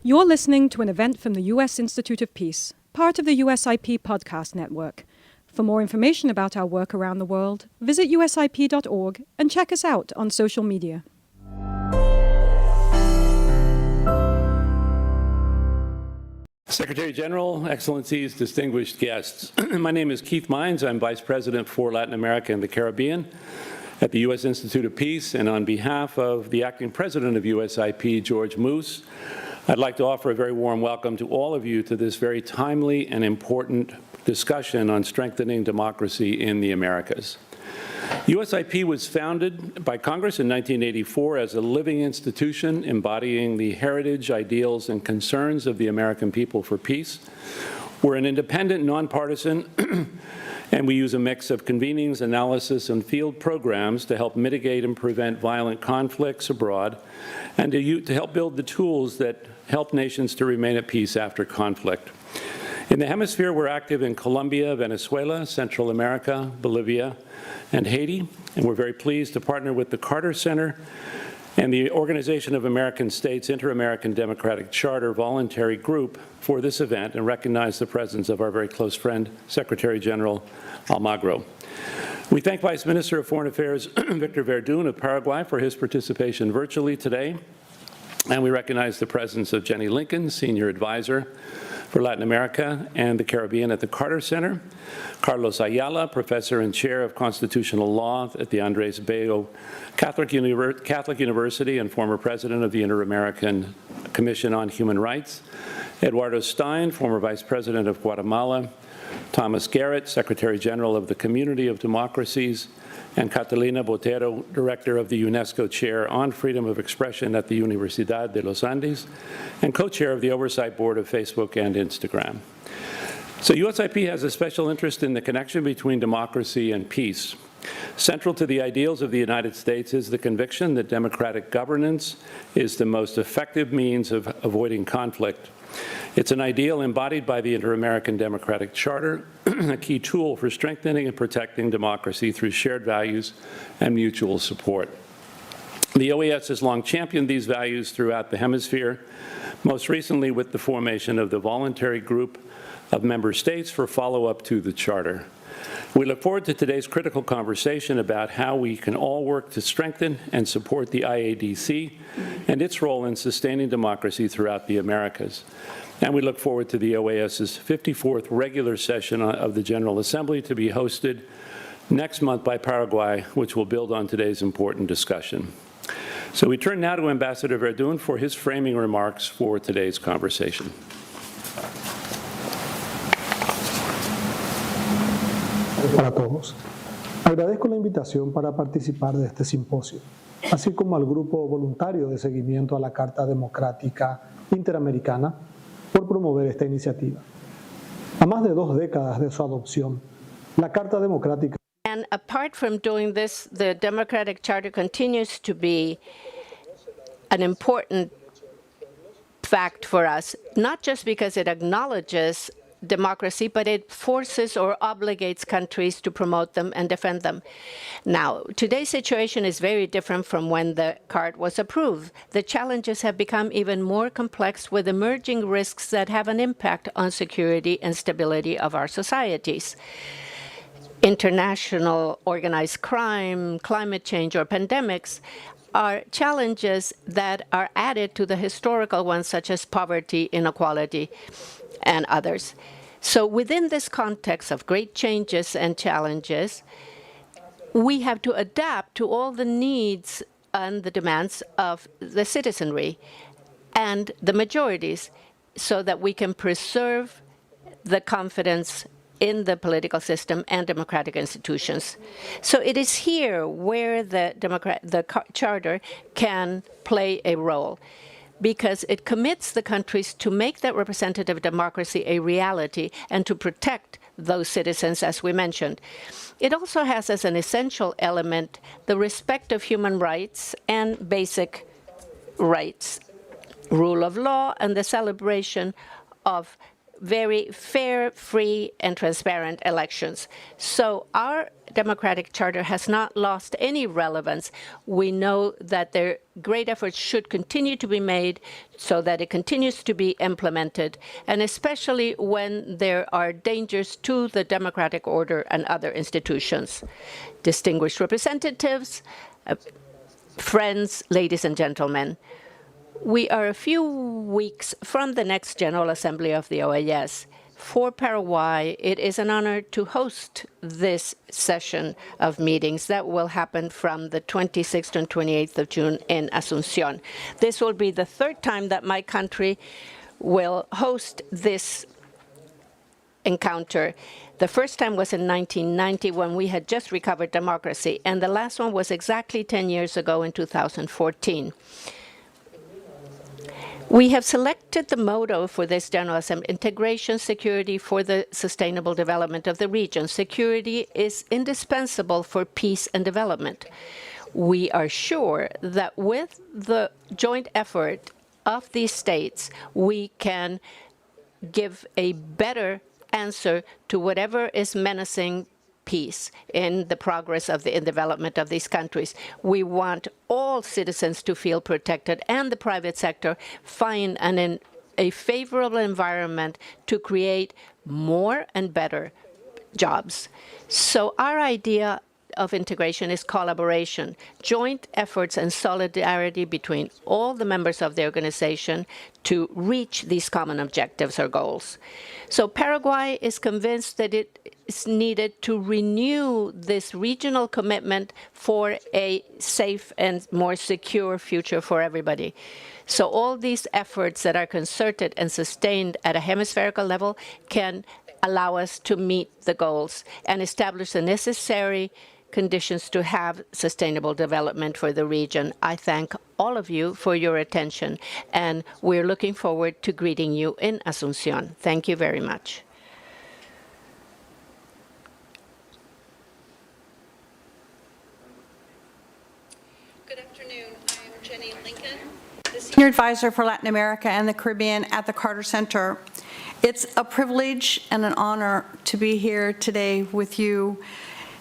You're listening to an event from the U.S. Institute of Peace, part of the USIP podcast network. For more information about our work around the world, visit usip.org and check us out on social media. Secretary General, Excellencies, distinguished guests. My name is Keith Mines. I'm Vice President for Latin America and the Caribbean at the U.S. Institute of Peace, and on behalf of the Acting President of USIP, George Moose, I'd like to offer a very warm welcome to all of you to this very timely and important discussion on strengthening democracy in the Americas. USIP was founded by Congress in 1984 as a living institution embodying the heritage, ideals, and concerns of the American people for peace. We're an independent, nonpartisan, and we use a mix of convenings, analysis, and field programs to help mitigate and prevent violent conflicts abroad, and to help build the tools that help nations to remain at peace after conflict. In the hemisphere, we're active in Colombia, Venezuela, Central America, Bolivia, and Haiti, and we're very pleased to partner with the Carter Center and the Organization of American States Inter-American Democratic Charter voluntary group for this event and recognize the presence of our very close friend, Secretary General Almagro. We thank Vice Minister of Foreign Affairs Víctor Verdún of Paraguay for his participation virtually today, and we recognize the presence of Jennie Lincoln, Senior Advisor for Latin America and the Caribbean at the Carter Center, Carlos Ayala, Professor and Chair of Constitutional Law at the Andrés Bello Catholic University and former President of the Inter-American Commission on Human Rights, Eduardo Stein, former Vice President of Guatemala, Thomas Garrett, Secretary General of the Community of Democracies, and Catalina Botero, Director of the UNESCO Chair on Freedom of Expression at the Universidad de los Andes, and co-chair of the Oversight Board of Facebook and Instagram. So USIP has a special interest in the connection between democracy and peace. Central to the ideals of the United States is the conviction that democratic governance is the most effective means of avoiding conflict. It's an ideal embodied by the Inter-American Democratic Charter, a key tool for strengthening and protecting democracy through shared values and mutual support. The OAS has long championed these values throughout the hemisphere, most recently with the formation of the voluntary group of member states for follow-up to the Charter. We look forward to today's critical conversation about how we can all work to strengthen and support the IADC and its role in sustaining democracy throughout the Americas. And we look forward to the OAS's 54th regular session of the General Assembly to be hosted next month by Paraguay, which will build on today's important discussion. So we turn now to Ambassador Verdún for his framing remarks for today's conversation. Para todos. Agradezco la invitación para participar de este simposio, así como al Grupo Voluntario de Seguimiento a la Carta Democrática Interamericana por promover esta iniciativa. A más de 2 décadas de su adopción, la Carta Democrática. And apart from doing this, the Democratic Charter continues to be an important fact for us, not just because it acknowledges democracy, but it forces or obligates countries to promote them and defend them. Now, today's situation is very different from when the card was approved. The challenges have become even more complex with emerging risks that have an impact on security and stability of our societies. International organized crime, climate change, or pandemics are challenges that are added to the historical ones, such as poverty, inequality, and others. So within this context of great changes and challenges, we have to adapt to all the needs and the demands of the citizenry and the majorities so that we can preserve the confidence in the political system and democratic institutions. So it is here where the Charter can play a role, because it commits the countries to make that representative democracy a reality and to protect those citizens, as we mentioned. It also has as an essential element the respect of human rights and basic rights, rule of law, and the celebration of very fair, free, and transparent elections. So our democratic charter has not lost any relevance. We know that great efforts should continue to be made so that it continues to be implemented, and especially when there are dangers to the democratic order and other institutions. Distinguished representatives, friends, ladies and gentlemen, we are a few weeks from the next General Assembly of the OAS. For Paraguay, it is an honor to host this session of meetings that will happen from the 26th and 28th of June in Asunción. This will be the third time that my country will host this encounter. The first time was in 1990 when we had just recovered democracy, and the last one was exactly 10 years ago in 2014. We have selected the motto for this General Assembly: integration, security for the sustainable development of the region. Security is indispensable for peace and development. We are sure that with the joint effort of these states, we can give a better answer to whatever is menacing peace in the progress of the development of these countries. We want all citizens to feel protected, and the private sector find a favorable environment to create more and better jobs. So our idea of integration is collaboration, joint efforts and solidarity between all the members of the organization to reach these common objectives or goals. So Paraguay is convinced that it is needed to renew this regional commitment for a safe and more secure future for everybody. So all these efforts that are concerted and sustained at a hemispherical level can allow us to meet the goals and establish the necessary conditions to have sustainable development for the region. I thank all of you for your attention, and we're looking forward to greeting you in Asunción. Thank you very much. Good afternoon. I'm Jennie Lincoln, the Senior Advisor for Latin America and the Caribbean at the Carter Center. It's a privilege and an honor to be here today with you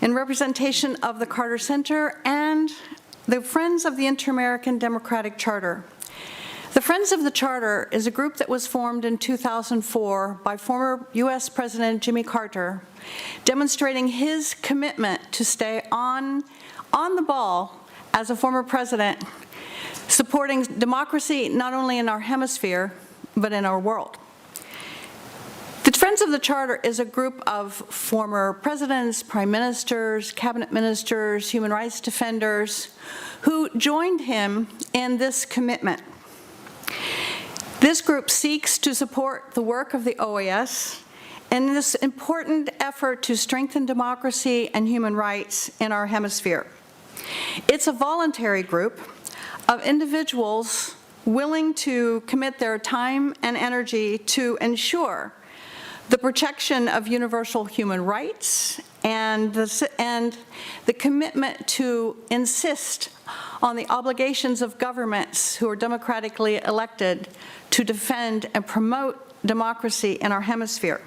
in representation of the Carter Center and the Friends of the Inter-American Democratic Charter. The Friends of the Charter is a group that was formed in 2004 by former U.S. President Jimmy Carter, demonstrating his commitment to stay on the ball as a former president, supporting democracy not only in our hemisphere, but in our world. The Friends of the Charter is a group of former presidents, prime ministers, cabinet ministers, human rights defenders who joined him in this commitment. This group seeks to support the work of the OAS in this important effort to strengthen democracy and human rights in our hemisphere. It's a voluntary group of individuals willing to commit their time and energy to ensure the protection of universal human rights and the commitment to insist on the obligations of governments who are democratically elected to defend and promote democracy in our hemisphere.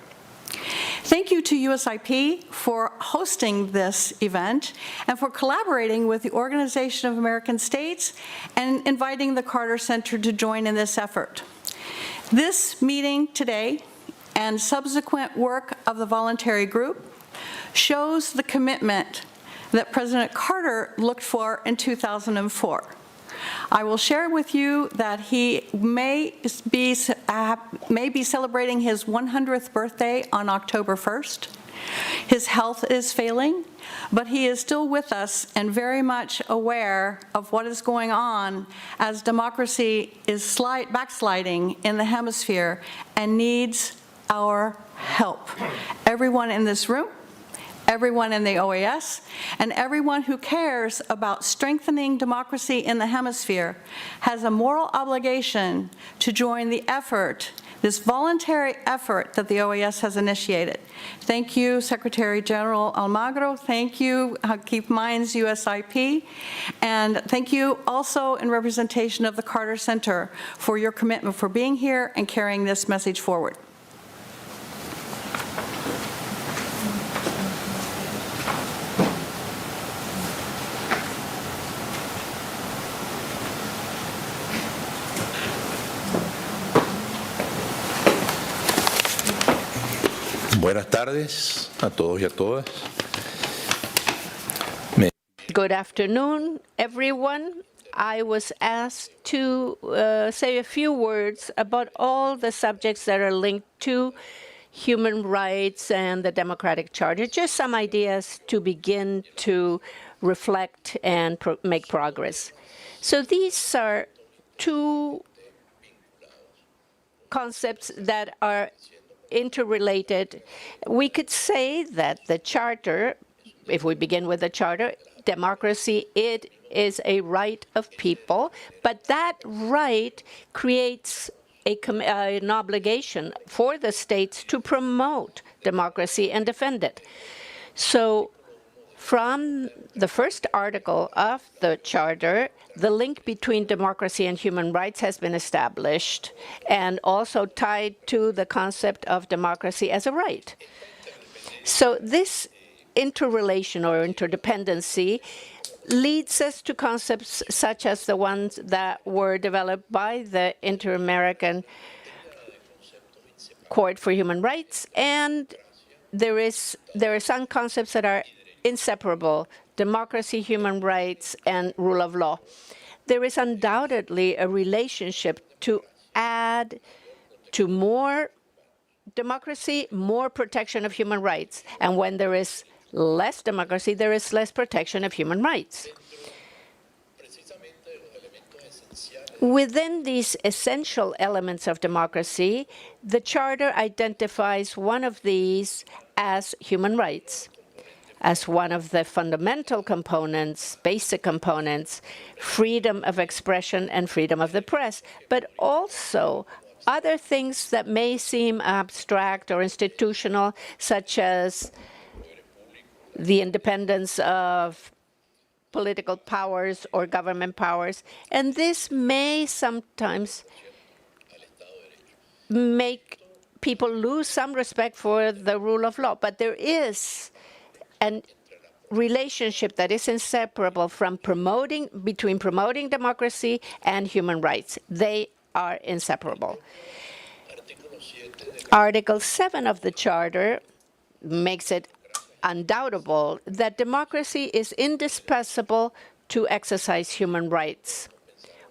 Thank you to USIP for hosting this event and for collaborating with the Organization of American States and inviting the Carter Center to join in this effort. This meeting today and subsequent work of the voluntary group shows the commitment that President Carter looked for in 2004. I will share with you that he may be celebrating his 100th birthday on October 1st. His health is failing, but he is still with us and very much aware of what is going on as democracy is backsliding in the hemisphere and needs our help. Everyone in this room, everyone in the OAS, and everyone who cares about strengthening democracy in the hemisphere has a moral obligation to join the effort, this voluntary effort that the OAS has initiated. Thank you, Secretary General Almagro. Thank you, Keith Mines, USIP. And thank you also in representation of the Carter Center for your commitment for being here and carrying this message forward. Buenas tardes a todos y a todas. Good afternoon, everyone. I was asked to say a few words about all the subjects that are linked to human rights and the Democratic Charter, just some ideas to begin to reflect and make progress. So these are two concepts that are interrelated. We could say that the Charter, if we begin with the Charter, democracy, it is a right of people, but that right creates an obligation for the states to promote democracy and defend it. So from the first article of the Charter, the link between democracy and human rights has been established and also tied to the concept of democracy as a right. So this interrelation or interdependency leads us to concepts such as the ones that were developed by the Inter-American Court for Human Rights, and there are some concepts that are inseparable: democracy, human rights, and rule of law. There is undoubtedly a relationship to add to more democracy, more protection of human rights, and when there is less democracy, there is less protection of human rights. Within these essential elements of democracy, the Charter identifies one of these as human rights, as one of the fundamental components, basic components, freedom of expression and freedom of the press, but also other things that may seem abstract or institutional, such as the independence of political powers or government powers. And this may sometimes make people lose some respect for the rule of law. But there is a relationship that is inseparable from between promoting democracy and human rights. They are inseparable. Article 7 of the Charter makes it undoubtable that democracy is indispensable to exercise human rights.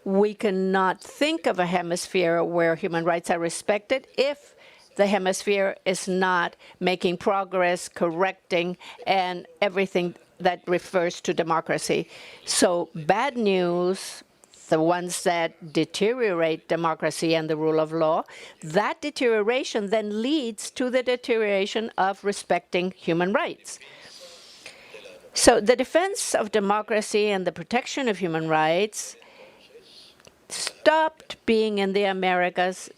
We cannot think of a hemisphere where human rights are respected if the hemisphere is not making progress, correcting, and everything that refers to democracy. So bad news, the ones that deteriorate democracy and the rule of law, that deterioration then leads to the deterioration of respecting human rights. So the defense of democracy and the protection of human rights stopped being in the Americas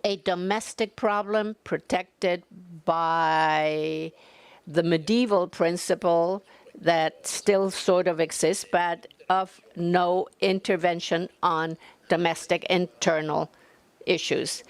a domestic problem protected by the medieval principle that still sort of exists, but of no intervention on domestic internal issues.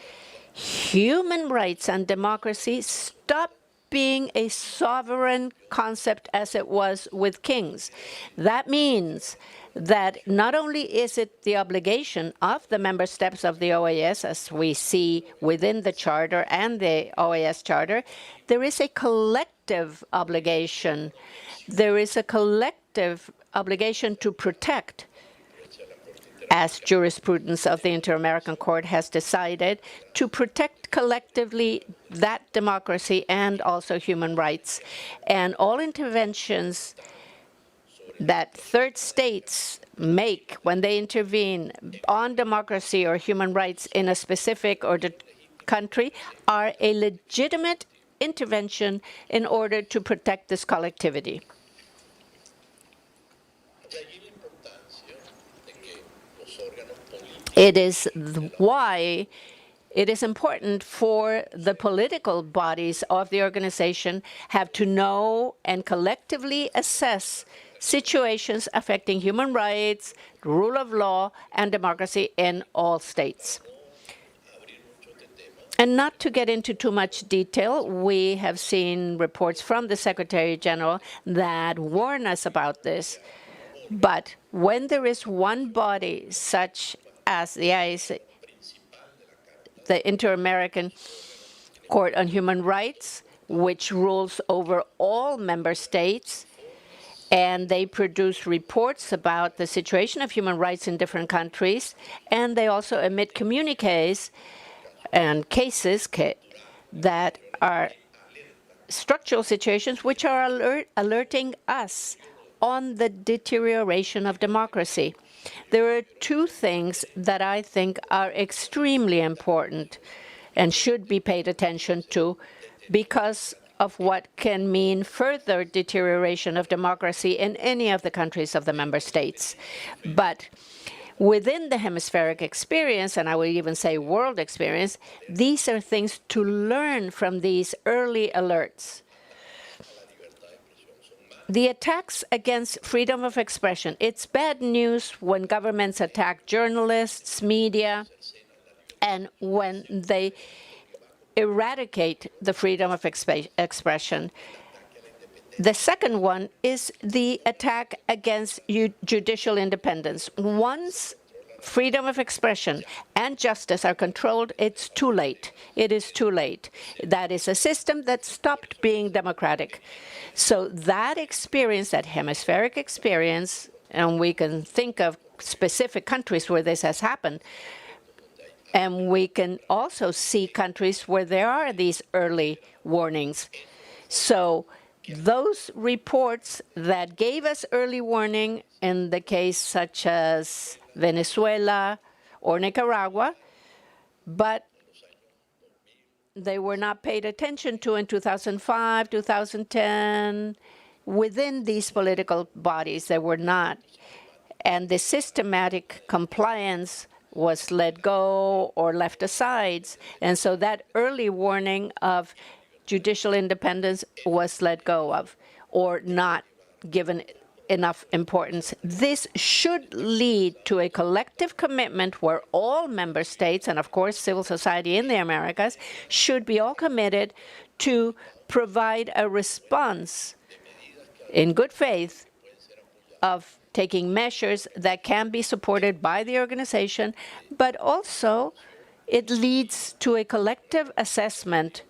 Human rights and democracy stopped being a sovereign concept as it was with kings. That means that not only is it the obligation of the member steps of the OAS, as we see within the Charter and the OAS Charter, there is a collective obligation. There is a collective obligation to protect, as jurisprudence of the Inter-American Court has decided, to protect collectively that democracy and also human rights. And all interventions that third states make when they intervene on democracy or human rights in a specific or country are a legitimate intervention in order to protect this collectivity. It is why it is important for the political bodies of the organization have to know and collectively assess situations affecting human rights, rule of law, and democracy in all states. And not to get into too much detail, we have seen reports from the Secretary General that warn us about this. But when there is one body such as the IAC, the Inter-American Court on Human Rights, which rules over all member states, and they produce reports about the situation of human rights in different countries, and they also emit communiques and cases that are structural situations which are alerting us on the deterioration of democracy. There are two things that I think are extremely important and should be paid attention to because of what can mean further deterioration of democracy in any of the countries of the member states. But within the hemispheric experience, and I would even say world experience, these are things to learn from these early alerts. The attacks against freedom of expression. It's bad news when governments attack journalists, media, and when they eradicate the freedom of expression. The second one is the attack against judicial independence. Once freedom of expression and justice are controlled, it's too late. It is too late. That is a system that stopped being democratic. So that experience, that hemispheric experience, and we can think of specific countries where this has happened, and we can also see countries where there are these early warnings. So those reports that gave us early warning in the case such as Venezuela or Nicaragua, but they were not paid attention to in 2005, 2010, within these political bodies. They were not. And the systematic compliance was let go or left aside. And so that early warning of judicial independence was let go of or not given enough importance. This should lead to a collective commitment where all member states, and of course civil society in the Americas, should be all committed to provide a response in good faith of taking measures that can be supported by the organization, but also it leads to a collective assessment,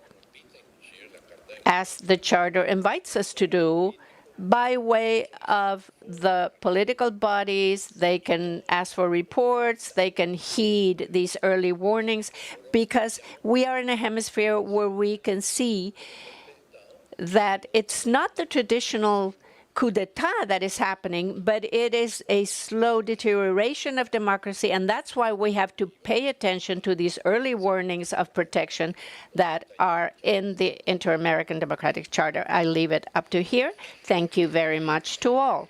as the Charter invites us to do, by way of the political bodies. They can ask for reports, they can heed these early warnings, because we are in a hemisphere where we can see that it's not the traditional coup d'etat that is happening, but it is a slow deterioration of democracy, and that's why we have to pay attention to these early warnings of protection that are in the Inter-American Democratic Charter. I leave it up to here. Thank you very much to all.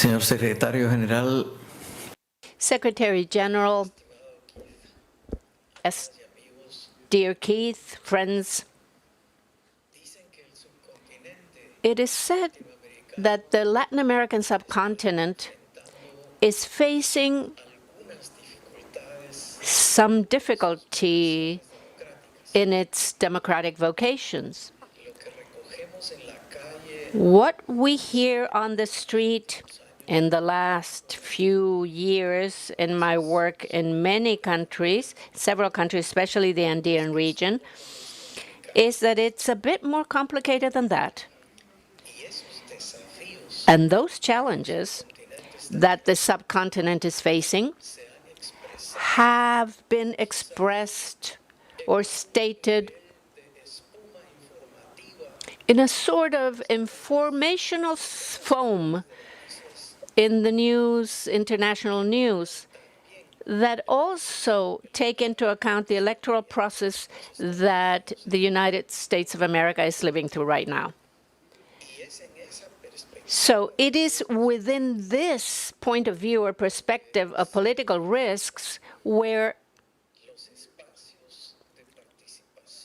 Señor Secretario General. Secretary General, dear Keith, friends, it is said that the Latin American subcontinent is facing some difficulty in its democratic vocations. What we hear on the street in the last few years in my work in many countries, several countries, especially the Andean region, is that it's a bit more complicated than that. And those challenges that the subcontinent is facing have been expressed or stated in a sort of informational foam in the news, international news, that also take into account the electoral process that the United States of America is living through right now. So it is within this point of view or perspective of political risks where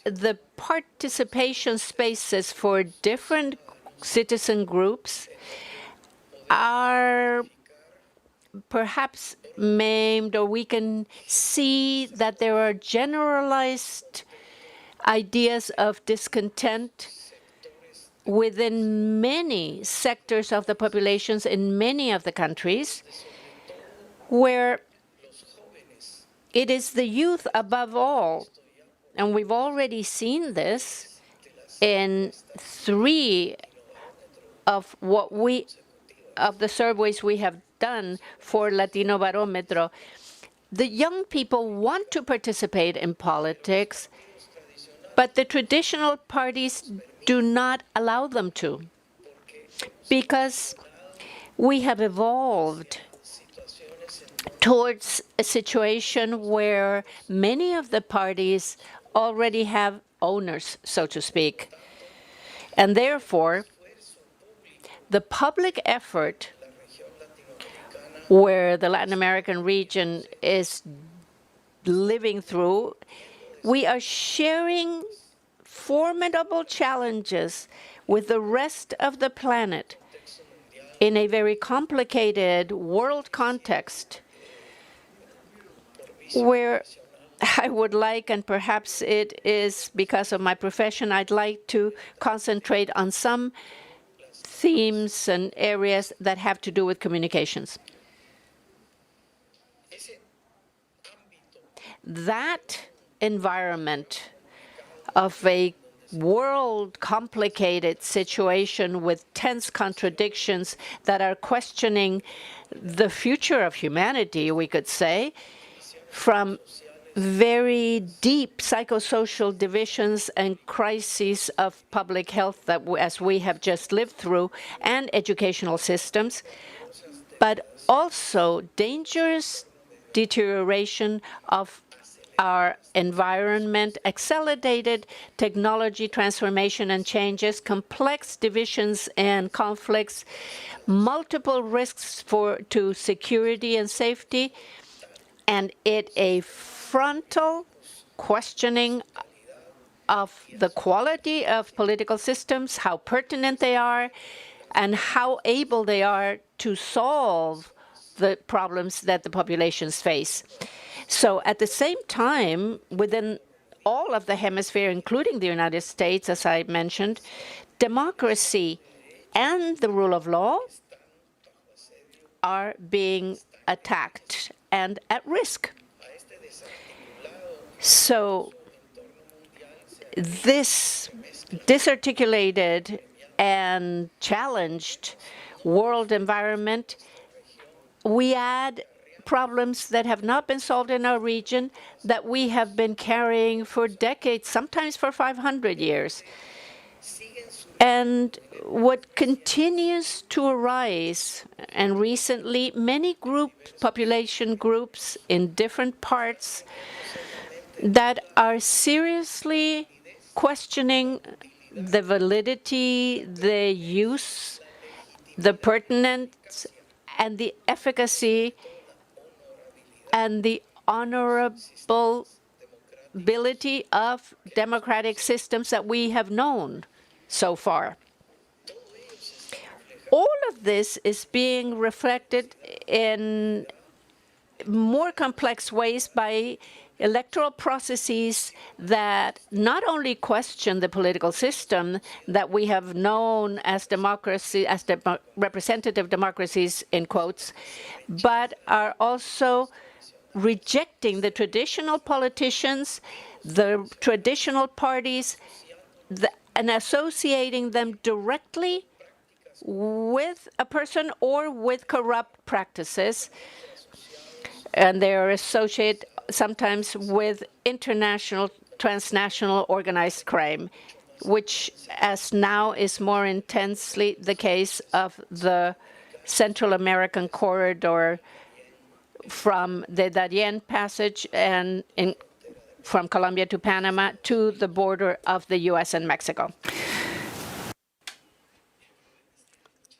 the participation spaces for different citizen groups are perhaps maimed, or we can see that there are generalized ideas of discontent within many sectors of the populations in many of the countries, where it is the youth above all, and we've already seen this in 3 of the surveys we have done for Latino Barometro. The young people want to participate in politics, but the traditional parties do not allow them to, because we have evolved towards a situation where many of the parties already have owners, so to speak. And therefore, the public effort where the Latin American region is living through, we are sharing formidable challenges with the rest of the planet in a very complicated world context, where I would like, and perhaps it is because of my profession, I'd like to concentrate on some themes and areas that have to do with communications. That environment of a world complicated situation with tense contradictions that are questioning the future of humanity, we could say, from very deep psychosocial divisions and crises of public health that, as we have just lived through, and educational systems, but also dangerous deterioration of our environment, accelerated technology transformation and changes, complex divisions and conflicts, multiple risks to security and safety, and a frontal questioning of the quality of political systems, how pertinent they are, and how able they are to solve the problems that the populations face. So at the same time, within all of the hemisphere, including the United States, as I mentioned, democracy and the rule of law are being attacked and at risk. So this disarticulated and challenged world environment, we add problems that have not been solved in our region that we have been carrying for decades, sometimes for 500 years. And what continues to arise, and recently many population groups in different parts that are seriously questioning the validity, the use, the pertinence, and the efficacy and the honorability of democratic systems that we have known so far. All of this is being reflected in more complex ways by electoral processes that not only question the political system that we have known as democracy, as representative democracies, in quotes, but are also rejecting the traditional politicians, the traditional parties, and associating them directly with a person or with corrupt practices. And they are associated sometimes with international, transnational organized crime, which as now is more intensely the case of the Central American corridor from the Darien Passage and from Colombia to Panama to the border of the U.S. and Mexico.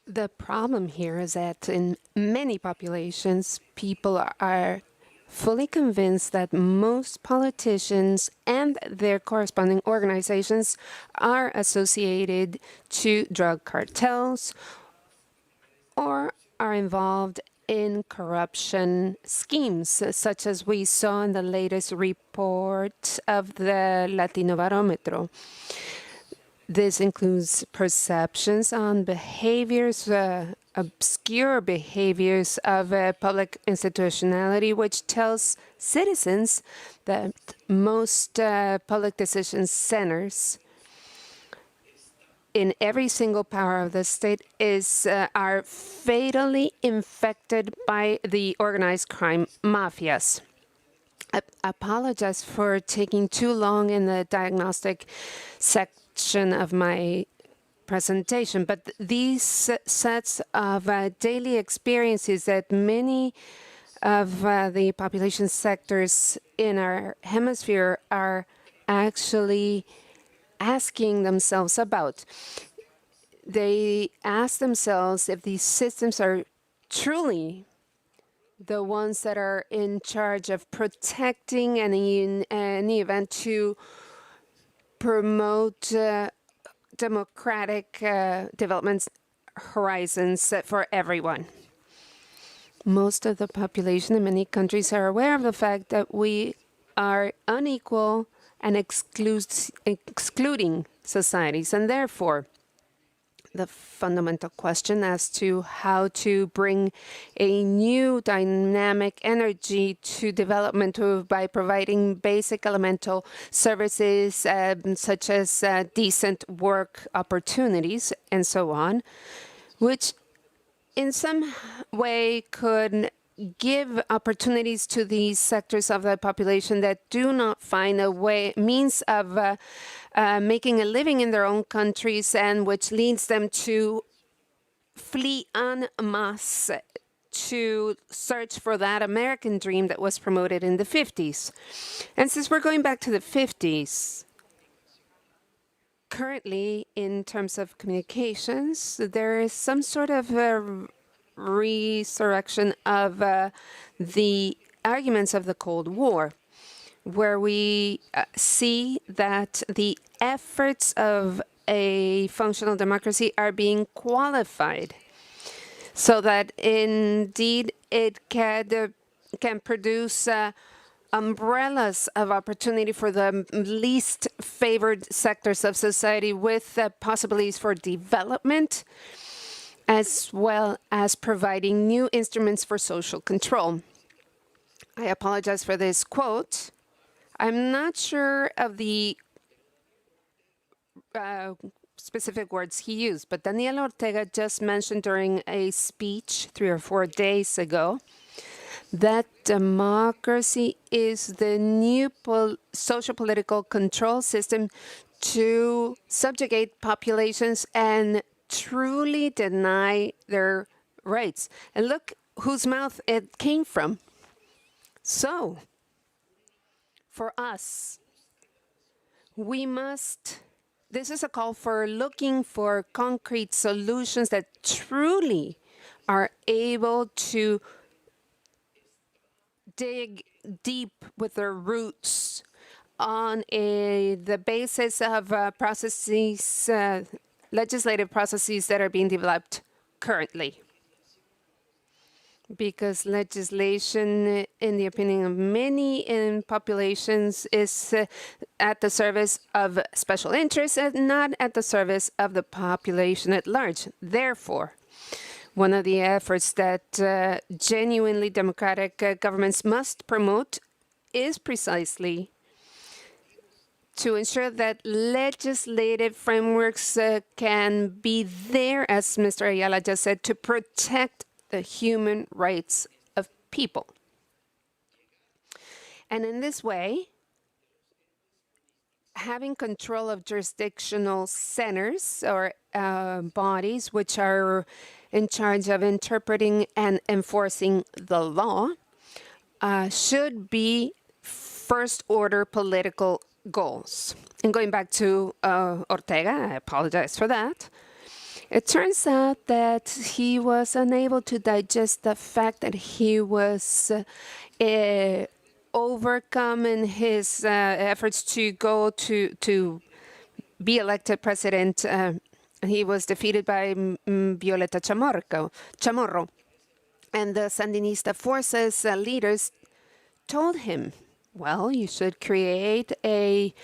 The problem here is that in many populations, people are fully convinced that most politicians and their corresponding organizations are associated to drug cartels or are involved in corruption schemes, such as we saw in the latest report of the Latino Barometro. This includes perceptions on behaviors, obscure behaviors of public institutionality, which tells citizens that most public decision centers in every single power of the state are fatally infected by the organized crime mafias. I apologize for taking too long in the diagnostic section of my presentation, but these sets of daily experiences that many of the population sectors in our hemisphere are actually asking themselves about. They ask themselves if these systems are truly the ones that are in charge of protecting and in any event to promote democratic development horizons for everyone. Most of the population in many countries are aware of the fact that we are unequal and excluding societies, and therefore the fundamental question as to how to bring a new dynamic energy to development by providing basic elemental services such as decent work opportunities and so on, which in some way could give opportunities to these sectors of the population that do not find means of making a living in their own countries, and which leads them to flee en masse to search for that American dream that was promoted in the 50s. And since we're going back to the 50s, currently, in terms of communications, there is some sort of resurrection of the arguments of the Cold War, where we see that the efforts of a functional democracy are being qualified so that indeed it can produce umbrellas of opportunity for the least favored sectors of society, with possibilities for development, as well as providing new instruments for social control. I apologize for this quote. I'm not sure of the specific words he used, but Daniel Ortega just mentioned during a speech 3 or 4 days ago that democracy is the new social political control system to subjugate populations and truly deny their rights. And look whose mouth it came from. So, for us, this is a call for looking for concrete solutions that truly are able to dig deep with their roots on the basis of legislative processes that are being developed currently. Because legislation, in the opinion of many in populations, is at the service of special interests and not at the service of the population at large. Therefore, one of the efforts that genuinely democratic governments must promote is precisely to ensure that legislative frameworks can be there, as Mr. Ayala just said, to protect the human rights of people. And in this way, having control of jurisdictional centers or bodies which are in charge of interpreting and enforcing the law should be first-order political goals. And going back to Ortega, I apologize for that. It turns out that he was unable to digest the fact that he was overcome in his efforts to go to be elected president. He was defeated by Violeta Chamorro. And the Sandinista forces leaders told him, well, you should create a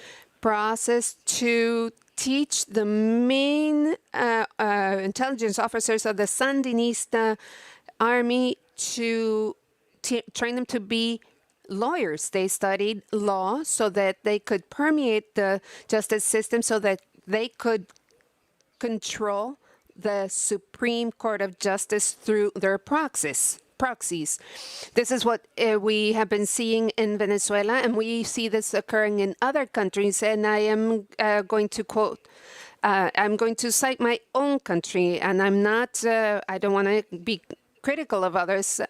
process to teach the main intelligence officers of the Sandinista army to train them to be lawyers. They studied law so that they could permeate the justice system, so that they could control the Supreme Court of Justice through their proxies. This is what we have been seeing in Venezuela, and we see this occurring in other countries. And I am going to quote, I'm going to cite my own country, and I don't want to be critical of others.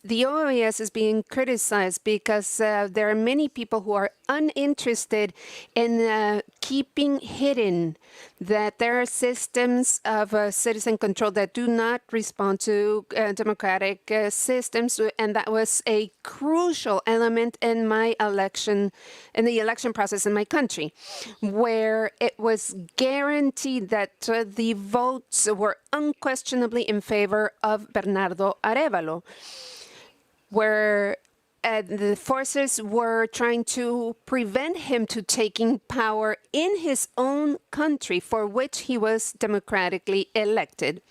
The OAS is being criticized because there are many people who are uninterested in keeping hidden that there are systems of citizen control that do not respond to democratic systems. And that was a crucial element in the election process in my country, where it was guaranteed that the votes were unquestionably in favor of Bernardo Arévalo, where the forces were trying to prevent him to taking power in his own country, for which he was democratically elected.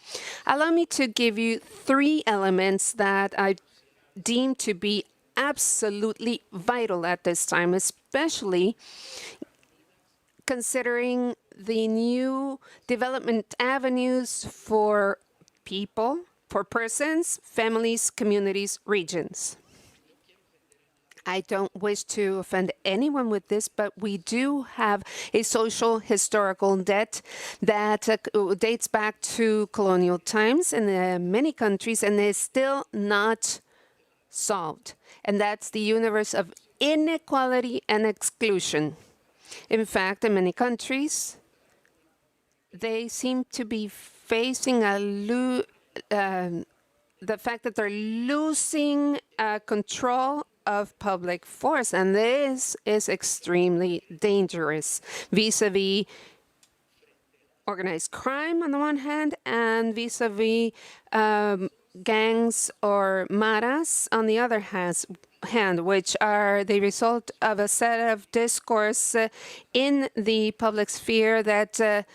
Allow me to give you 3 elements that I deem to be absolutely vital at this time, especially considering the new development avenues for people, for persons, families, communities, regions. I don't wish to offend anyone with this, but we do have a social historical debt that dates back to colonial times in many countries and is still not solved. And that's the universe of inequality and exclusion. In fact, in many countries, they seem to be facing the fact that they're losing control of public force, and this is extremely dangerous vis-a-vis organized crime on the one hand, and vis-a-vis gangs or maras on the other hand, which are the result of a set of discourse in the public sphere that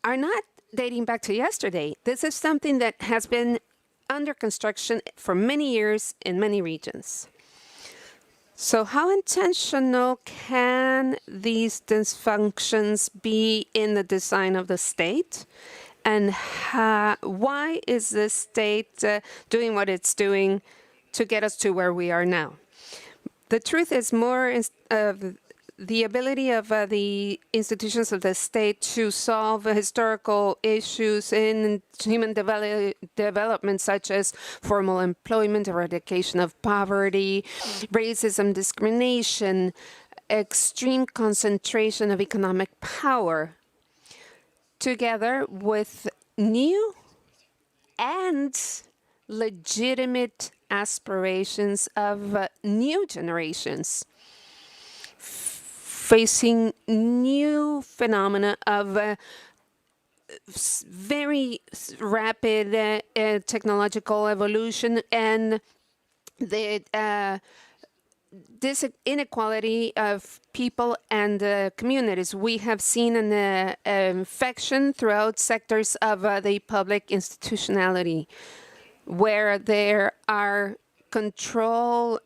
are not dating back to yesterday. This is something that has been under construction for many years in many regions. So how intentional can these dysfunctions be in the design of the state? And why is the state doing what it's doing to get us to where we are now? The truth is more the ability of the institutions of the state to solve historical issues in human development, such as formal employment, eradication of poverty, racism, discrimination, extreme concentration of economic power, together with new and legitimate aspirations of new generations, facing new phenomena of very rapid technological evolution and the this inequality of people and communities. We have seen an infection throughout sectors of the public institutionality, where there are control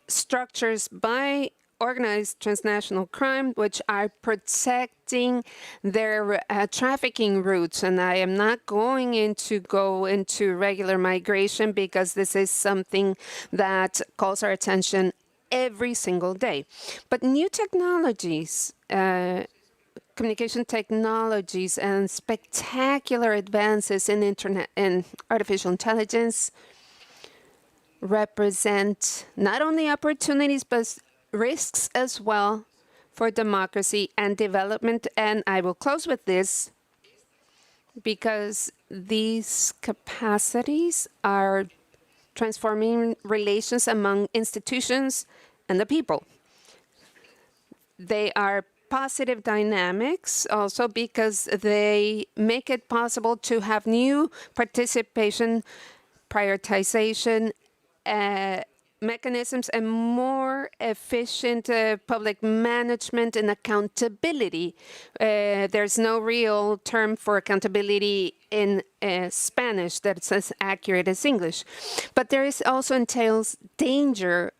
structures by organized transnational crime, which are protecting their trafficking routes. And I am not going to go into regular migration because this is something that calls our attention every single day. But new technologies, communication technologies, and spectacular advances in internet and artificial intelligence represent not only opportunities, but risks as well for democracy and development. And I will close with this, because these capacities are transforming relations among institutions and the people. They are positive dynamics also because they make it possible to have new participation prioritization mechanisms and more efficient public management and accountability. There's no real term for accountability in Spanish that's as accurate as English. But there is also entails danger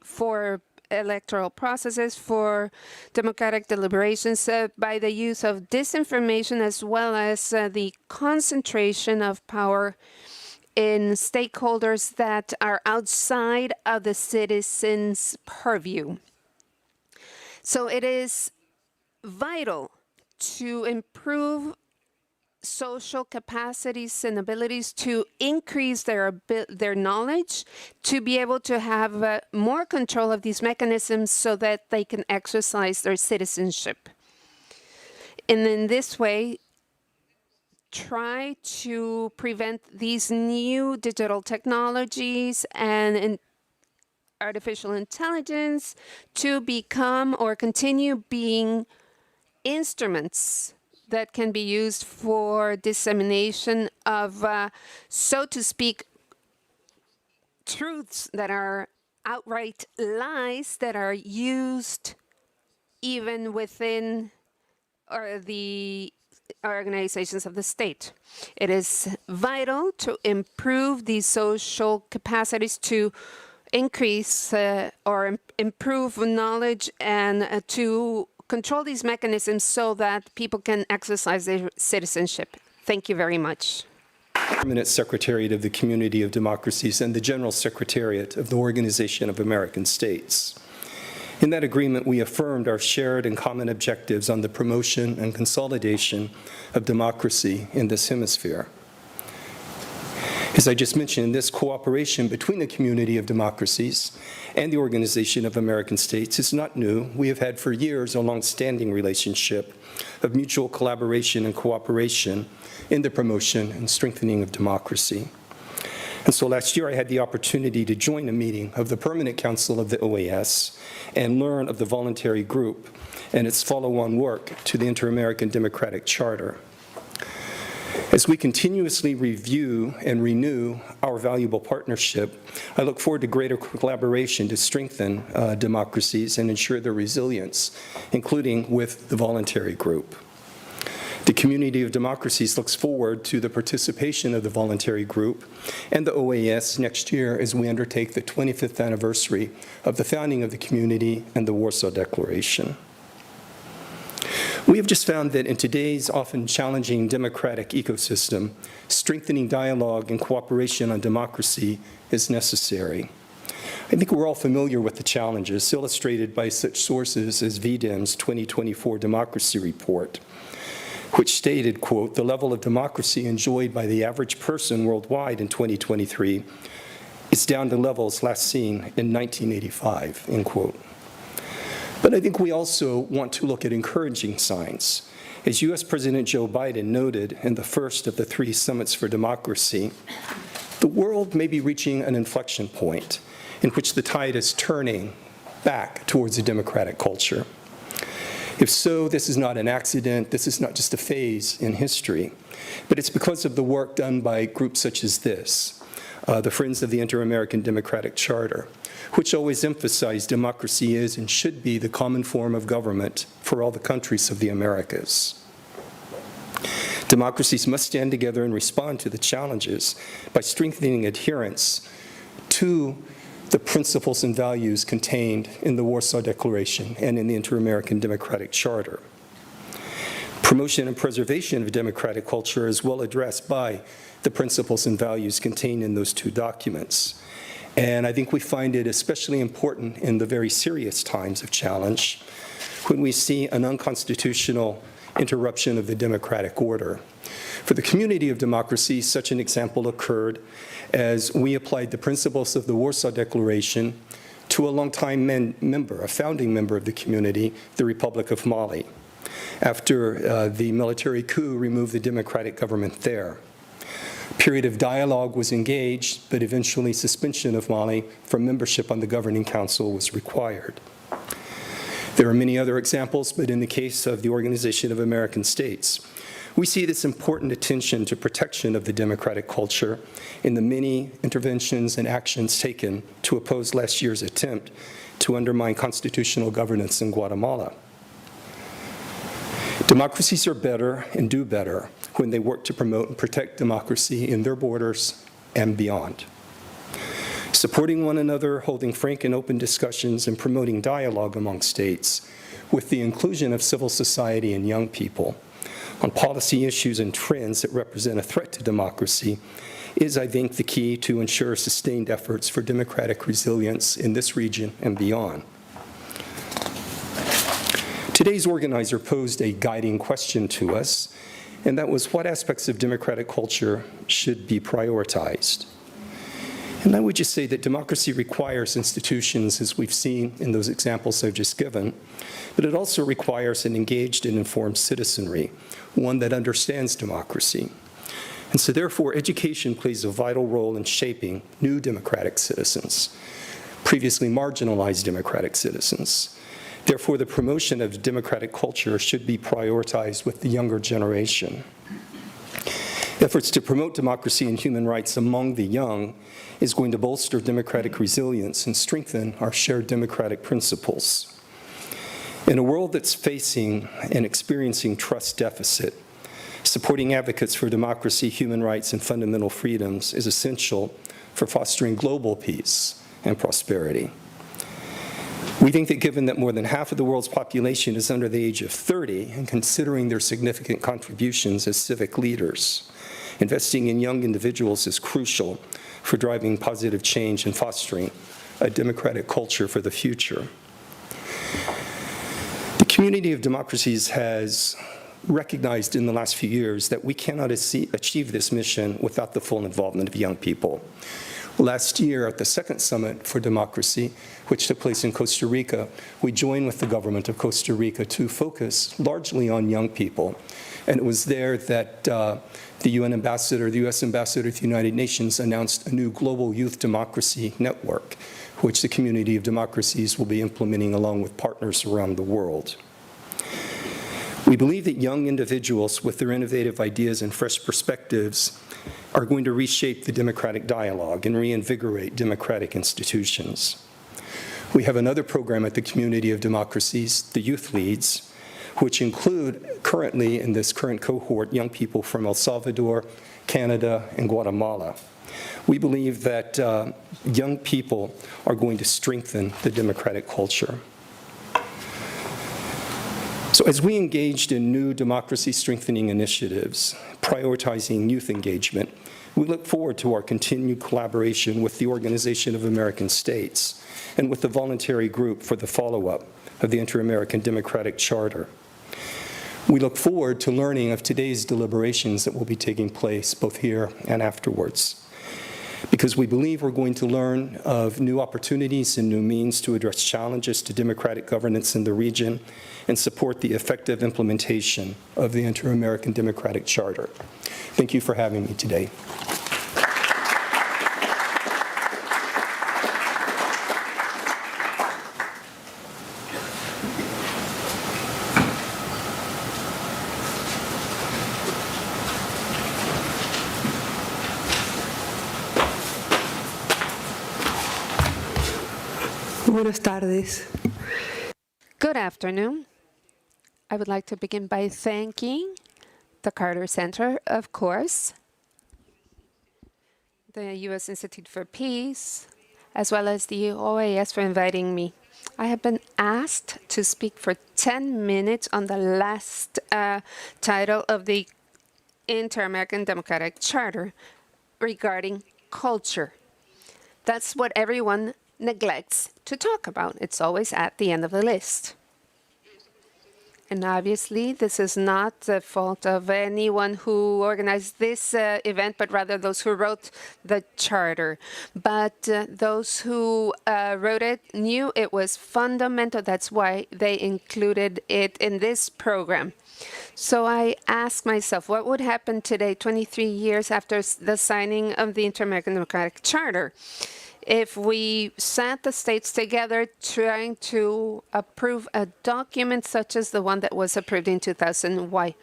for electoral processes, for democratic deliberations by the use of disinformation, as well as the concentration of power in stakeholders that are outside of the citizens' purview. So it is vital to improve social capacities and abilities, to increase their knowledge, to be able to have more control of these mechanisms so that they can exercise their citizenship. And in this way, try to prevent these new digital technologies and artificial intelligence to become or continue being instruments that can be used for dissemination of, so to speak, truths that are outright lies that are used even within the organizations of the state. It is vital to improve these social capacities, to increase or improve knowledge, and to control these mechanisms so that people can exercise their citizenship. Thank you very much. Permanent Secretariat of the Community of Democracies and the General Secretariat of the Organization of American States. In that agreement, we affirmed our shared and common objectives on the promotion and consolidation of democracy in this hemisphere. As I just mentioned, this cooperation between the Community of Democracies and the Organization of American States is not new. We have had for years a long-standing relationship of mutual collaboration and cooperation in the promotion and strengthening of democracy. And so last year I had the opportunity to join a meeting of the Permanent Council of the OAS and learn of the voluntary group and its follow-on work to the Inter-American Democratic Charter. As we continuously review and renew our valuable partnership, I look forward to greater collaboration to strengthen democracies and ensure their resilience, including with the voluntary group. The Community of Democracies looks forward to the participation of the voluntary group and the OAS next year as we undertake the 25th anniversary of the founding of the community and the Warsaw Declaration. We have just found that in today's often challenging democratic ecosystem, strengthening dialogue and cooperation on democracy is necessary. I think we're all familiar with the challenges illustrated by such sources as VDEM's 2024 Democracy Report, which stated, quote, "The level of democracy enjoyed by the average person worldwide in 2023 is down to levels last seen in 1985, end quote. But I think we also want to look at encouraging signs. As U.S. President Joe Biden noted in the first of the 3 summits for democracy, the world may be reaching an inflection point in which the tide is turning back towards a democratic culture. If so, this is not an accident, this is not just a phase in history, but it's because of the work done by groups such as this, the Friends of the Inter-American Democratic Charter, which always emphasize democracy is and should be the common form of government for all the countries of the Americas. Democracies must stand together and respond to the challenges by strengthening adherence to the principles and values contained in the Warsaw Declaration and in the Inter-American Democratic Charter. Promotion and preservation of democratic culture is well addressed by the principles and values contained in those 2 documents. And I think we find it especially important in the very serious times of challenge when we see an unconstitutional interruption of the democratic order. For the Community of Democracy, such an example occurred as we applied the principles of the Warsaw Declaration to a longtime member, a founding member of the community, the Republic of Mali, after the military coup removed the democratic government there. A period of dialogue was engaged, but eventually suspension of Mali from membership on the governing council was required. There are many other examples, but in the case of the Organization of American States, We see this important attention to protection of the democratic culture in the many interventions and actions taken to oppose last year's attempt to undermine constitutional governance in Guatemala. Democracies are better and do better when they work to promote and protect democracy in their borders and beyond. Supporting one another, holding frank and open discussions, and promoting dialogue among states with the inclusion of civil society and young people on policy issues and trends that represent a threat to democracy is, I think, the key to ensure sustained efforts for democratic resilience in this region and beyond. Today's organizer posed a guiding question to us, and that was what aspects of democratic culture should be prioritized. And I would just say that democracy requires institutions, as we've seen in those examples I've just given, but it also requires an engaged and informed citizenry, one that understands democracy. And so therefore, education plays a vital role in shaping new democratic citizens, previously marginalized democratic citizens. Therefore, the promotion of democratic culture should be prioritized with the younger generation. Efforts to promote democracy and human rights among the young is going to bolster democratic resilience and strengthen our shared democratic principles. In a world that's facing and experiencing trust deficit, supporting advocates for democracy, human rights, and fundamental freedoms is essential for fostering global peace and prosperity. We think that given that more than half of the world's population is under the age of 30, and considering their significant contributions as civic leaders, investing in young individuals is crucial for driving positive change and fostering a democratic culture for the future. The community of democracies has recognized in the last few years that we cannot achieve this mission without the full involvement of young people. Last year, at the second Summit for Democracy, which took place in Costa Rica, we joined with the government of Costa Rica to focus largely on young people. And it was there that the UN ambassador, the US ambassador to the United Nations, announced a new global youth democracy network, which the community of democracies will be implementing along with partners around the world. We believe that young individuals with their innovative ideas and fresh perspectives are going to reshape the democratic dialogue and reinvigorate democratic institutions. We have another program at the Community of Democracies, the Youth Leads, which include currently in this current cohort young people from El Salvador, Canada, and Guatemala. We believe that young people are going to strengthen the democratic culture. So as we engaged in new democracy strengthening initiatives, prioritizing youth engagement, we look forward to our continued collaboration with the Organization of American States and with the voluntary group for the follow-up of the Inter-American Democratic Charter. We look forward to learning of today's deliberations that will be taking place both here and afterwards, because we believe we're going to learn of new opportunities and new means to address challenges to democratic governance in the region and support the effective implementation of the Inter-American Democratic Charter. Thank you for having me today. Buenas tardes. Good afternoon. I would like to begin by thanking the Carter Center, of course, the U.S. Institute for Peace, as well as the OAS for inviting me. I have been asked to speak for 10 minutes on the last title of the Inter-American Democratic Charter regarding culture. That's what everyone neglects to talk about. It's always at the end of the list. And obviously, this is not the fault of anyone who organized this event, but rather those who wrote the charter. But those who wrote it knew it was fundamental. That's why they included it in this program. So I asked myself, what would happen today, 23 years after the signing of the Inter-American Democratic Charter, if we sat the states together trying to approve a document such as the one that was approved in 2000. Why?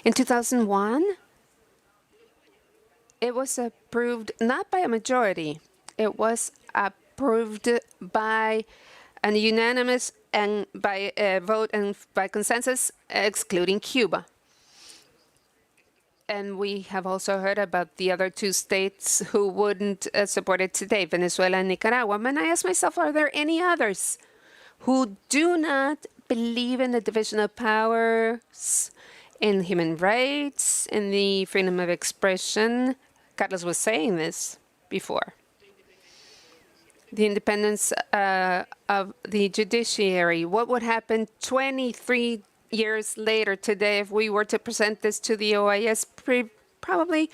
In 2001, it was approved not by a majority. It was approved by a unanimous and by a vote and by consensus, excluding Cuba. And we have also heard about the other two states who wouldn't support it today, Venezuela and Nicaragua. And I ask myself, are there any others who do not believe in the division of powers, in human rights, in the freedom of expression? Carlos was saying this before. The independence of the judiciary. What would happen 23 years later today if we were to present this to the OIS? Probably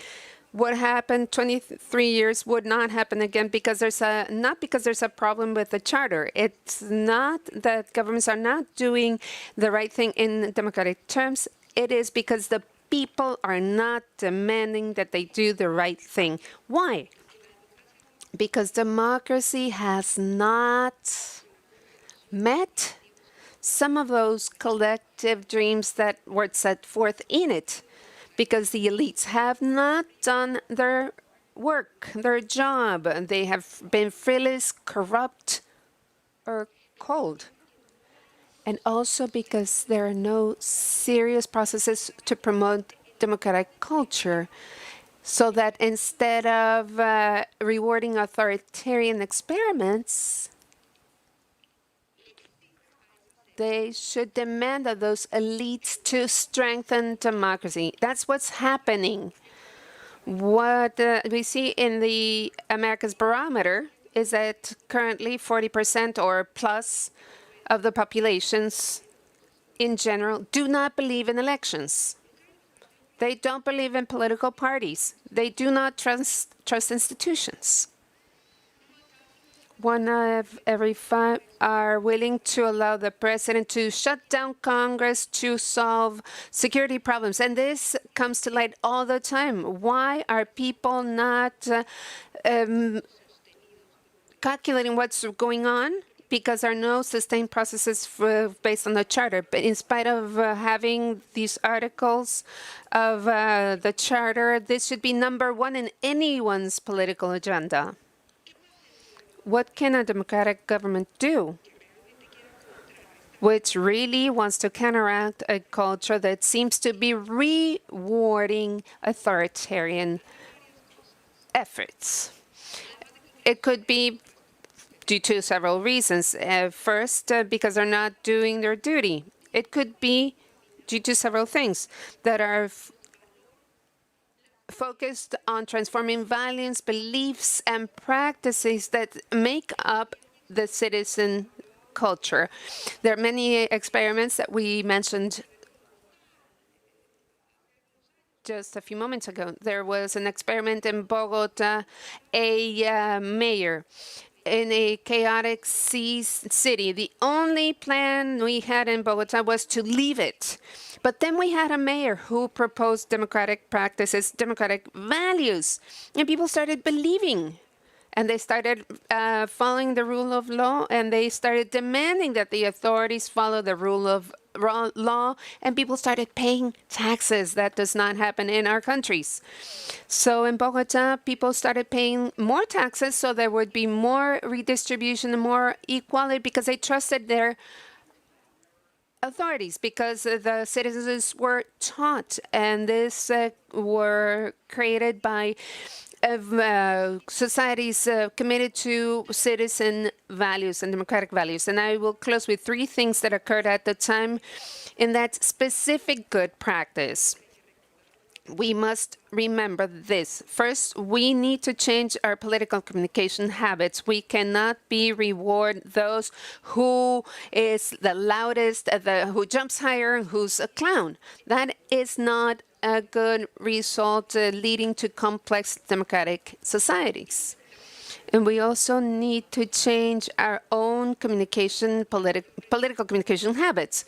what happened 23 years would not happen again because not because there's a problem with the charter. It's not that governments are not doing the right thing in democratic terms. It is because the people are not demanding that they do the right thing. Why? Because democracy has not met some of those collective dreams that were set forth in it, because the elites have not done their work, their job. They have been frivolous, corrupt, or cold. And also because there are no serious processes to promote democratic culture, so that instead of rewarding authoritarian experiments, they should demand of those elites to strengthen democracy. That's what's happening. What we see in the America's Barometer is that currently 40% or plus of the populations in general do not believe in elections. They don't believe in political parties. They do not trust institutions. 1 out of every 5 are willing to allow the president to shut down Congress to solve security problems. And this comes to light all the time. Why are people not calculating what's going on? Because there are no sustained processes based on the charter. But in spite of having these articles of the charter, this should be number one in anyone's political agenda. What can a democratic government do which really wants to counteract a culture that seems to be rewarding authoritarian efforts? It could be due to several reasons. First, because they're not doing their duty. It could be due to several things that are focused on transforming values, beliefs, and practices that make up the citizen culture. There are many experiments that we mentioned just a few moments ago. There was an experiment in Bogota, a mayor in a chaotic city. The only plan we had in Bogota was to leave it. But then we had a mayor who proposed democratic practices, democratic values, and people started believing. And they started following the rule of law, and they started demanding that the authorities follow the rule of law, and people started paying taxes. That does not happen in our countries. So in Bogota, people started paying more taxes, so there would be more redistribution and more equality because they trusted their authorities, because the citizens were taught, and this were created by societies committed to citizen values and democratic values. And I will close with 3 things that occurred at the time in that specific good practice. We must remember this. First, we need to change our political communication habits. We cannot reward those who is the loudest, who jumps higher, who's a clown. That is not a good result leading to complex democratic societies. And we also need to change our own communication, political communication habits.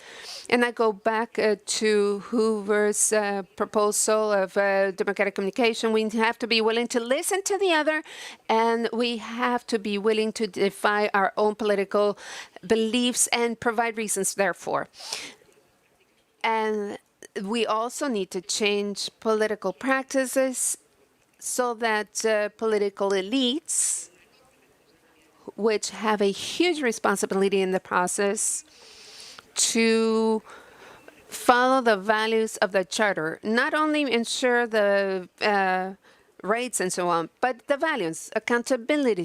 And I go back to Hoover's proposal of democratic communication. We have to be willing to listen to the other, and we have to be willing to defy our own political beliefs and provide reasons therefore. And we also need to change political practices so that political elites, which have a huge responsibility in the process, to follow the values of the Charter, not only ensure the rights and so on, but the values, accountability,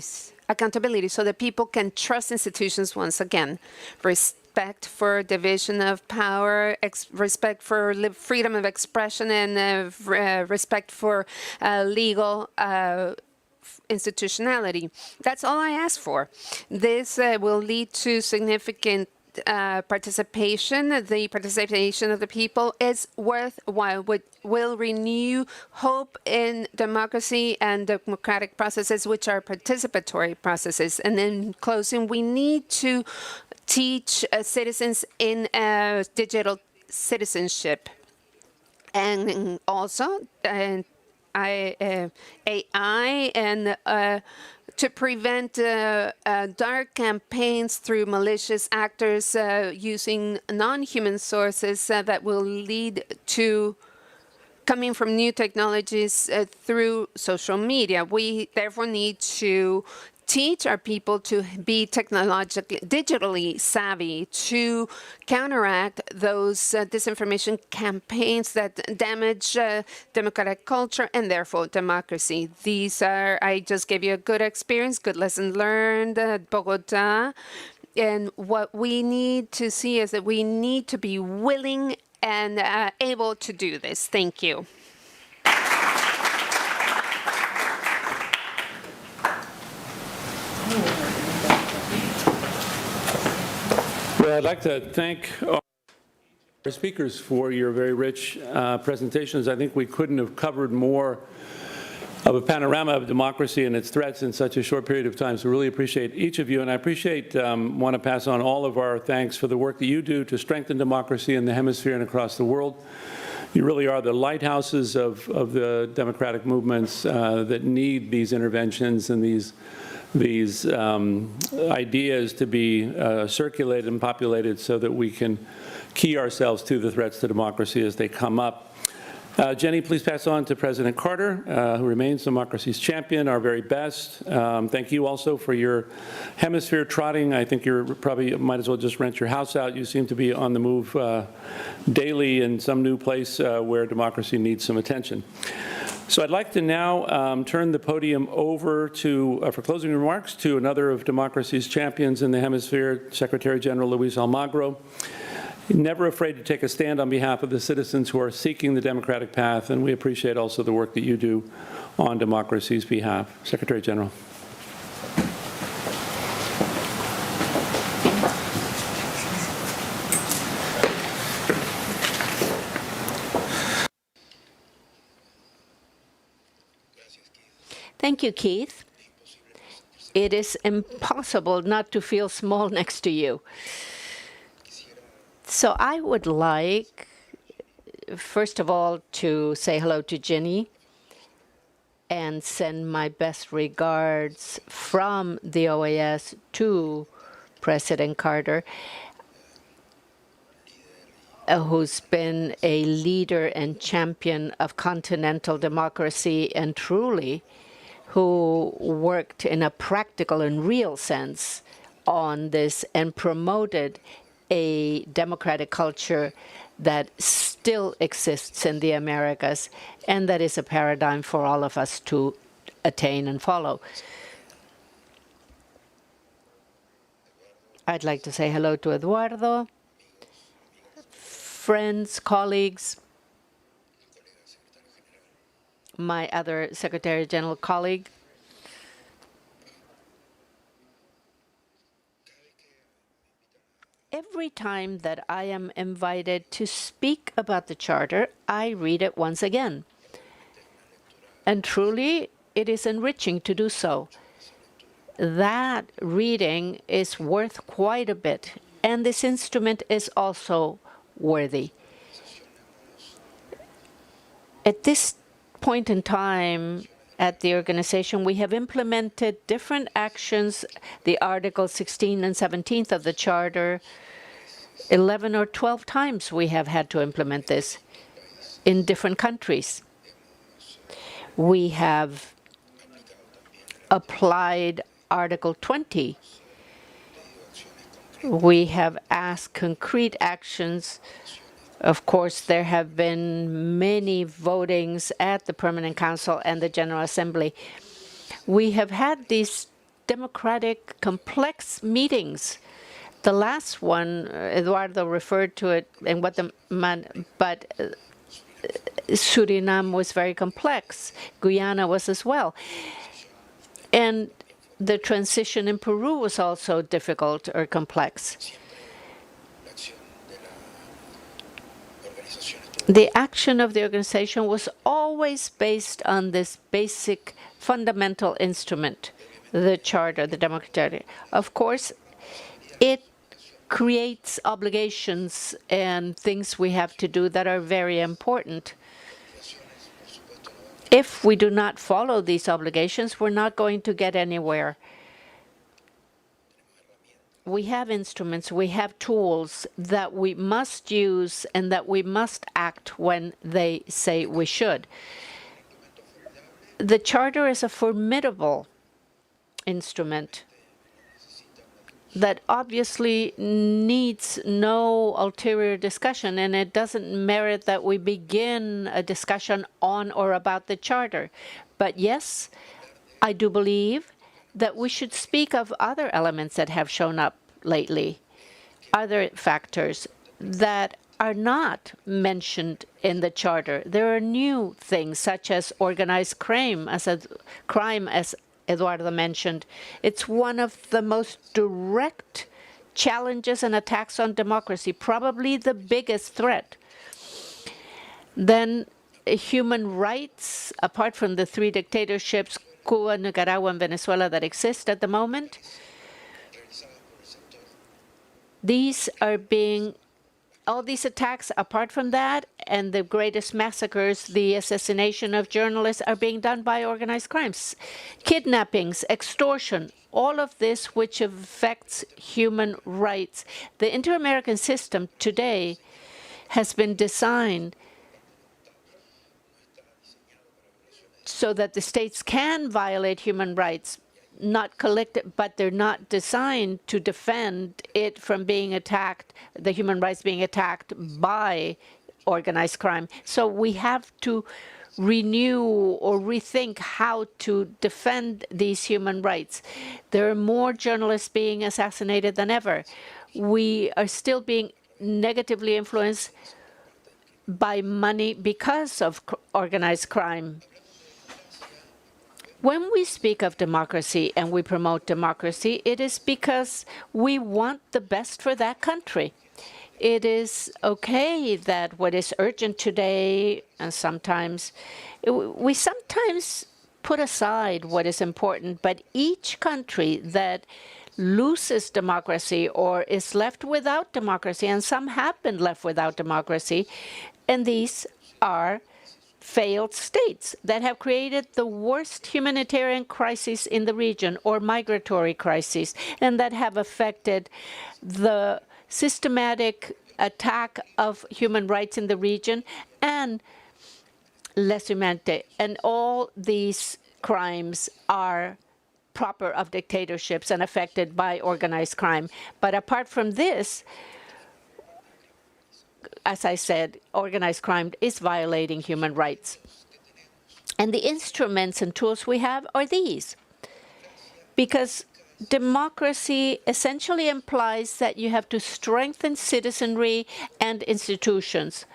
so that people can trust institutions once again. Respect for division of power, respect for freedom of expression, and respect for legal institutionality. That's all I ask for. This will lead to significant participation. The participation of the people is worthwhile, will renew hope in democracy and democratic processes, which are participatory processes. And in closing, we need to teach citizens in digital citizenship. And also AI and to prevent dark campaigns through malicious actors using non-human sources that will lead to coming from new technologies through social media. We therefore need to teach our people to be digitally savvy, to counteract those disinformation campaigns that damage democratic culture and therefore democracy. These are, I just gave you a good experience, good lesson learned at Bogota. And what we need to see is that we need to be willing and able to do this. Thank you. Well, I'd like to thank our speakers for your very rich presentations. I think we couldn't have covered more of a panorama of democracy and its threats in such a short period of time. So really appreciate each of you. And I want to pass on all of our thanks for the work that you do to strengthen democracy in the hemisphere and across the world. You really are the lighthouses of the democratic movements that need these interventions and these ideas to be circulated and populated so that we can key ourselves to the threats to democracy as they come up. Jennie, please pass on to President Carter, who remains democracy's champion, our very best. Thank you also for your hemisphere trotting. I think you're probably might as well just rent your house out. You seem to be on the move daily in some new place where democracy needs some attention. So I'd like to now turn the podium over to, for closing remarks, to another of democracy's champions in the hemisphere, Secretary General Luis Almagro. Never afraid to take a stand on behalf of the citizens who are seeking the democratic path, and we appreciate also the work that you do on democracy's behalf. Secretary General. Thank you, Keith. It is impossible not to feel small next to you. So I would like, first of all, to say hello to Jennie and send my best regards from the OAS to President Carter, who's been a leader and champion of continental democracy and truly who worked in a practical and real sense on this and promoted a democratic culture that still exists in the Americas and that is a paradigm for all of us to attain and follow. I'd like to say hello to Eduardo, friends, colleagues, my other Secretary General colleague. Every time that I am invited to speak about the Charter, I read it once again. And truly, it is enriching to do so. that reading is worth quite a bit, and this instrument is also worthy. At this point in time at the organization, we have implemented different actions, the Article 16 and 17 of the Charter. 11 or 12 times we have had to implement this in different countries. We have applied Article 20. We have asked concrete actions. Of course, there have been many votings at the Permanent Council and the General Assembly. We have had these democratic, complex meetings. The last one, Eduardo referred to it in but Suriname was very complex. Guyana was as well. And the transition in Peru was also difficult or complex. The action of the organization was always based on this basic fundamental instrument, the Charter, the Democratic Charter. Of course, it creates obligations and things we have to do that are very important. If we do not follow these obligations, we're not going to get anywhere. We have instruments, we have tools that we must use and that we must act when they say we should. The Charter is a formidable instrument that obviously needs no ulterior discussion, and it doesn't merit that we begin a discussion on or about the Charter. But yes, I do believe that we should speak of other elements that have shown up lately, other factors that are not mentioned in the Charter. There are new things such as organized crime, as Eduardo mentioned. It's one of the most direct challenges and attacks on democracy, probably the biggest threat. Then human rights, apart from the three dictatorships, Cuba, Nicaragua, and Venezuela that exist at the moment, all these attacks, apart from that, and the greatest massacres, the assassination of journalists, are being done by organized crimes. Kidnappings, extortion, all of this which affects human rights. The inter-American system today has been designed so that the states can violate human rights, not collective, but they're not designed to defend it from being attacked, the human rights being attacked by organized crime. So we have to renew or rethink how to defend these human rights. There are more journalists being assassinated than ever. We are still being negatively influenced by money because of organized crime. When we speak of democracy and we promote democracy, it is because we want the best for that country. It is okay that what is urgent today, and we sometimes put aside what is important, but each country that loses democracy or is left without democracy, and some have been left without democracy, and these are failed states that have created the worst humanitarian crisis in the region or migratory crises, and that have affected the systematic attack of human rights in the region and lèse humanité. And all these crimes are proper of dictatorships and affected by organized crime. But apart from this, as I said, organized crime is violating human rights. And the instruments and tools we have are these. Because democracy essentially implies that you have to strengthen citizenry and institutions.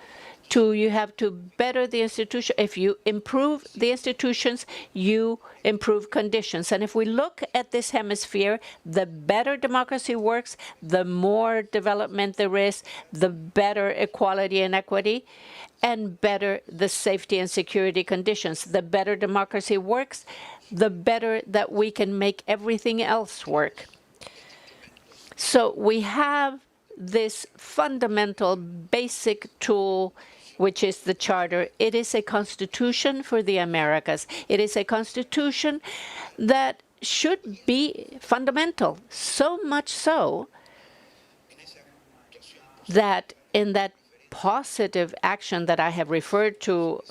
Two, you have to better the institution. If you improve the institutions, you improve conditions. And if we look at this hemisphere, the better democracy works, the more development there is, the better equality and equity, and better the safety and security conditions. The better democracy works, the better that we can make everything else work. So we have this fundamental basic tool, which is the Charter. It is a constitution for the Americas. It is a constitution that should be fundamental, so much so that in that positive action that I have referred to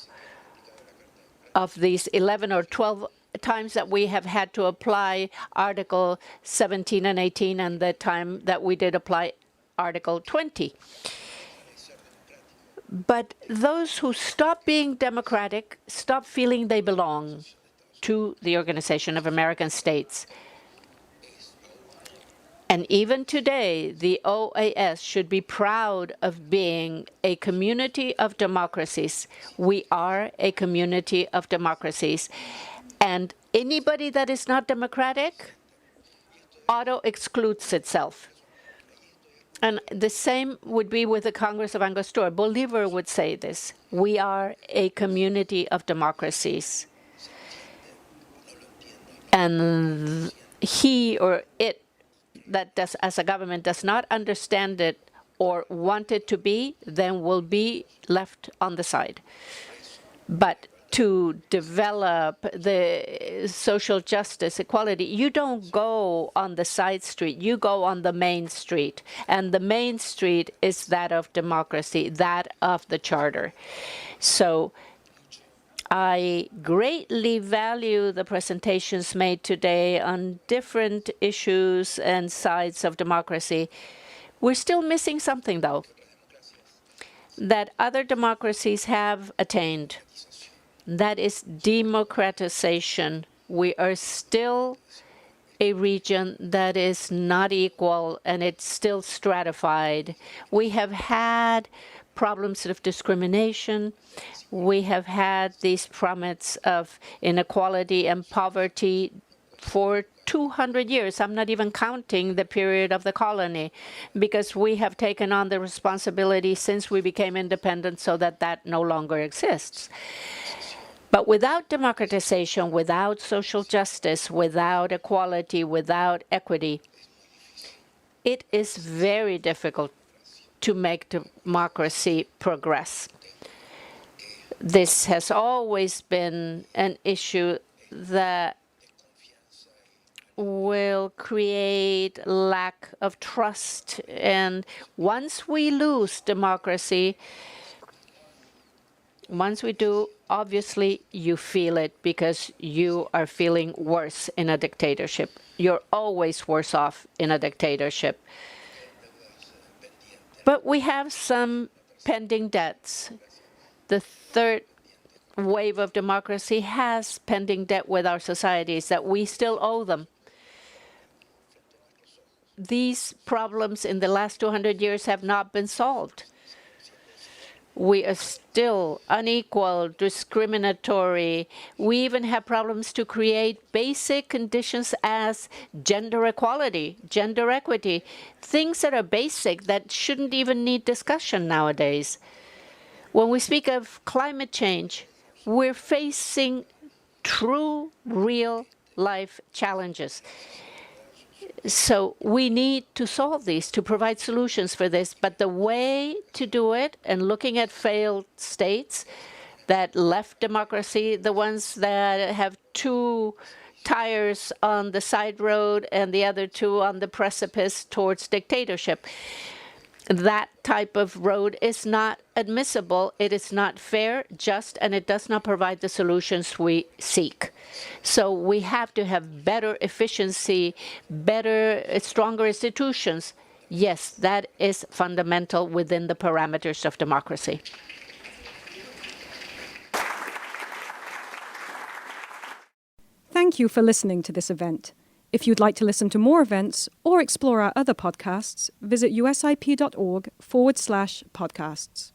of these 11 or 12 times that we have had to apply Article 17 and 18 and the time that we did apply Article 20. But those who stop being democratic stop feeling they belong to the Organization of American States. And even today, the OAS should be proud of being a community of democracies. We are a community of democracies. And anybody that is not democratic auto-excludes itself. And the same would be with the Congress of Angostura. Bolivar would say this. We are a community of democracies. And he or it that does, as a government does not understand it or want it to be, then will be left on the side. But to develop the social justice, equality, you don't go on the side street, you go on the main street. And the main street is that of democracy, that of the Charter. So I greatly value the presentations made today on different issues and sides of democracy. We're still missing something, though, that other democracies have attained. That is democratization. We are still a region that is not equal, and it's still stratified. We have had problems of discrimination. We have had these problems of inequality and poverty for 200 years. I'm not even counting the period of the colony, because we have taken on the responsibility since we became independent so that that no longer exists. But without democratization, without social justice, without equality, without equity, it is very difficult to make democracy progress. This has always been an issue that will create lack of trust. And once we lose democracy, once we do, obviously you feel it because you are feeling worse in a dictatorship. You're always worse off in a dictatorship. But we have some pending debts. The third wave of democracy has pending debt with our societies that we still owe them. These problems in the last 200 years have not been solved. We are still unequal, discriminatory. We even have problems to create basic conditions as gender equality, gender equity, things that are basic that shouldn't even need discussion nowadays. When we speak of climate change, we're facing true, real-life challenges. So we need to solve these, to provide solutions for this. But the way to do it, and looking at failed states that left democracy, the ones that have two tires on the side road and the other two on the precipice towards dictatorship, that type of road is not admissible. It is not fair, just, and it does not provide the solutions we seek. So we have to have better efficiency, better, stronger institutions. Yes, that is fundamental within the parameters of democracy. Thank you for listening to this event. If you'd like to listen to more events or explore our other podcasts, visit usip.org/podcasts.